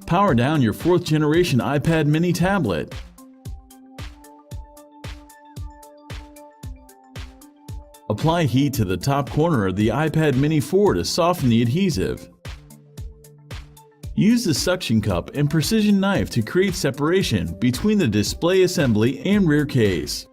Power down your 4th generation iPad mini tablet. Apply heat to the top corner of the iPad mini 4 to soften the adhesive. Use the suction cup and precision knife to create separation between the display assembly and rear case.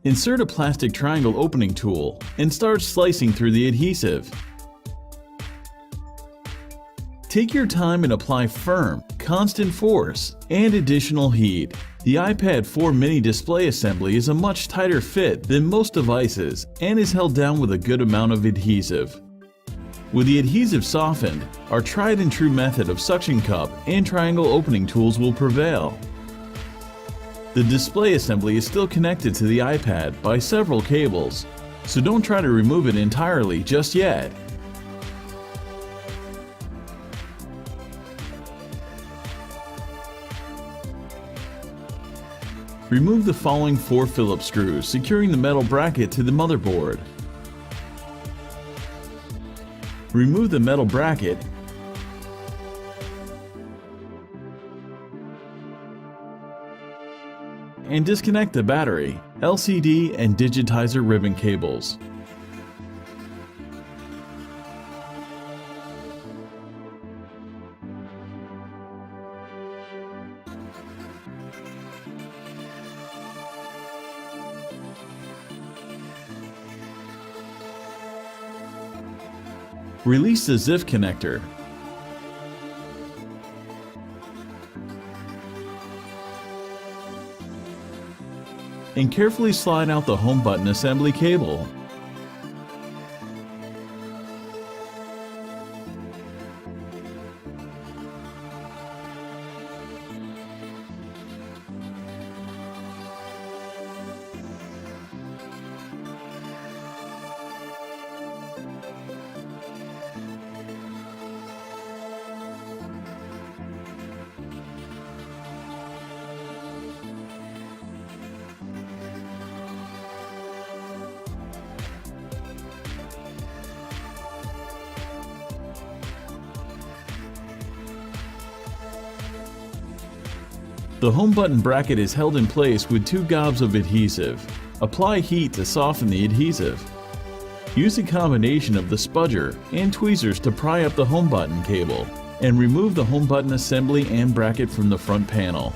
Insert a plastic triangle opening tool and start slicing through the adhesive. Take your time and apply firm, constant force and additional heat. The iPad 4 mini display assembly is a much tighter fit than most devices and is held down with a good amount of adhesive. With the adhesive softened, our tried and true method of suction cup and triangle opening tools will prevail. The display assembly is still connected to the iPad by several cables, so don't try to remove it entirely just yet. Remove the following 4 Phillips screws, securing the metal bracket to the motherboard. Remove the metal bracket and disconnect the battery, LCD, and digitizer ribbon cables. Release the ZIF connector. And carefully slide out the home button assembly cable. The home button bracket is held in place with 2 gobs of adhesive. Apply heat to soften the adhesive. Use a combination of the spudger and tweezers to pry up the home button cable and remove the home button assembly and bracket from the front panel.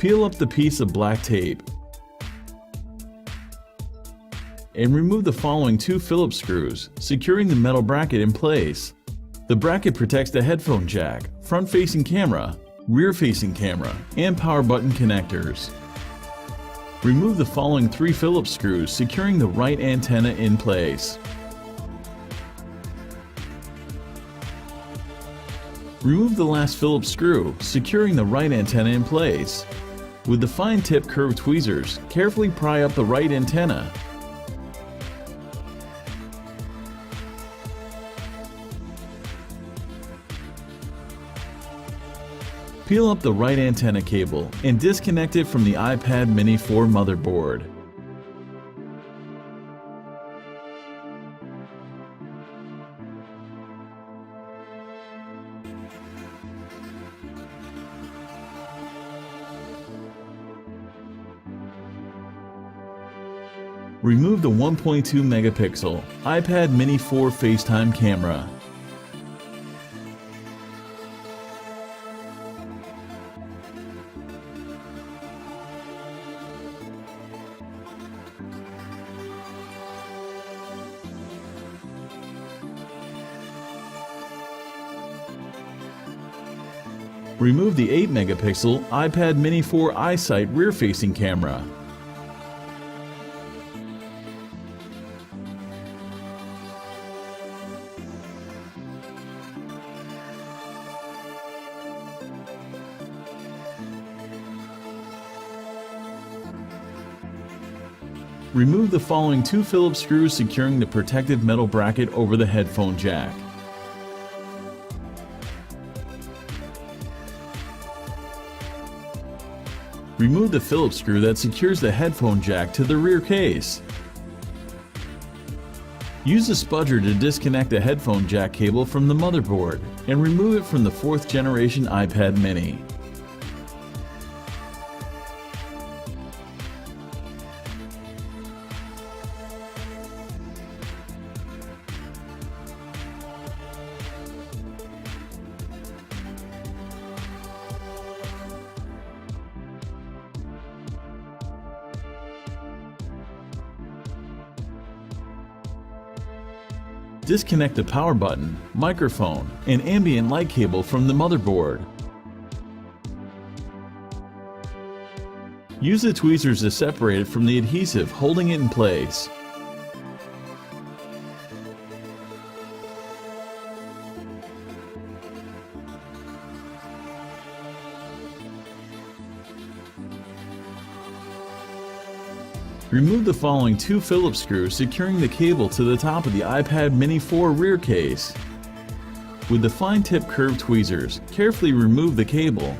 Peel up the piece of black tape and remove the following 2 Phillips screws, securing the metal bracket in place. The bracket protects the headphone jack, front-facing camera, rear-facing camera, and power button connectors. Remove the following 3 Phillips screws, securing the right antenna in place. Remove the last Phillips screw, securing the right antenna in place. With the fine-tip curved tweezers, carefully pry up the right antenna. Peel up the right antenna cable and disconnect it from the iPad mini 4 motherboard. Remove the 1.2 megapixel iPad mini 4 FaceTime camera. Remove the 8 megapixel iPad mini 4 iSight rear-facing camera. Remove the following 2 Phillips screws securing the protective metal bracket over the headphone jack. Remove the Phillips screw that secures the headphone jack to the rear case. Use a spudger to disconnect the headphone jack cable from the motherboard and remove it from the 4th generation iPad mini. Disconnect the power button, microphone, and ambient light cable from the motherboard. Use the tweezers to separate it from the adhesive holding it in place. Remove the following 2 Phillips screws securing the cable to the top of the iPad mini 4 rear case. With the fine-tip curved tweezers, carefully remove the cable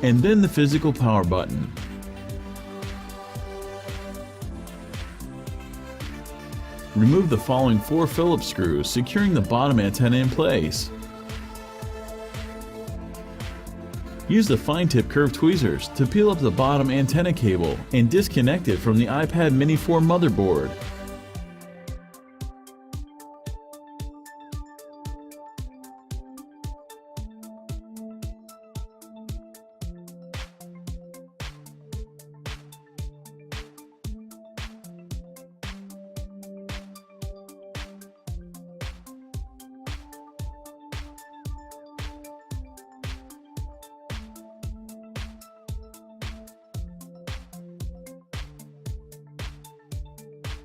and then the physical power button. Remove the following 4 Phillips screws securing the bottom antenna in place. Use the fine-tip curved tweezers to peel up the bottom antenna cable and disconnect it from the iPad mini 4 motherboard.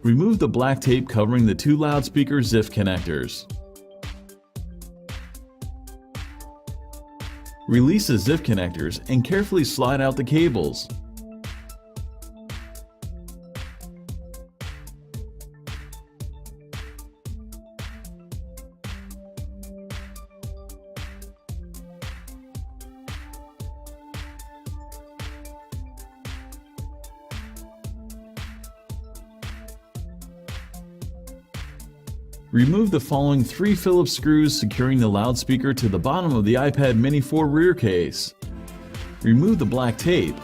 Remove the black tape covering the 2 loudspeaker ZIF connectors. Release the ZIF connectors and carefully slide out the cables. Remove the following 3 Phillips screws securing the loudspeaker to the bottom of the iPad mini 4 rear case. Remove the black tape.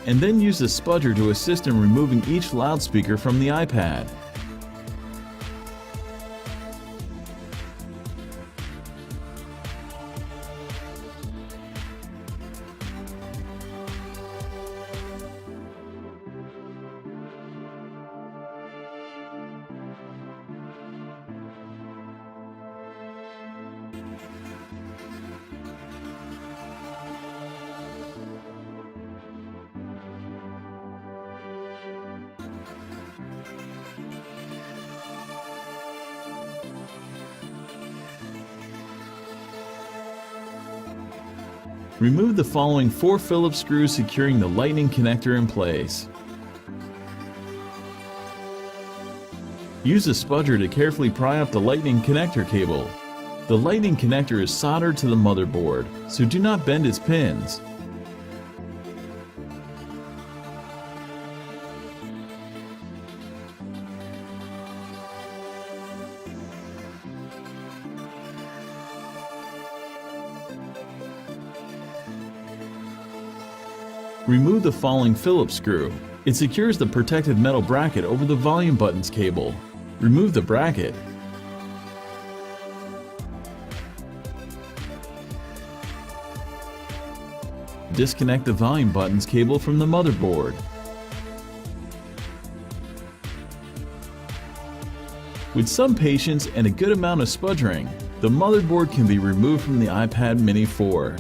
and then use the spudger to assist in removing each loudspeaker from the iPad. Remove the following 4 Phillips screws securing the lightning connector in place. Use a spudger to carefully pry up the lightning connector cable. The lightning connector is soldered to the motherboard, so do not bend its pins. Remove the following Phillips screw. It secures the protective metal bracket over the volume buttons cable. Remove the bracket. Disconnect the volume buttons cable from the motherboard. With some patience and a good amount of sputtering, the motherboard can be removed from the iPad Mini 4.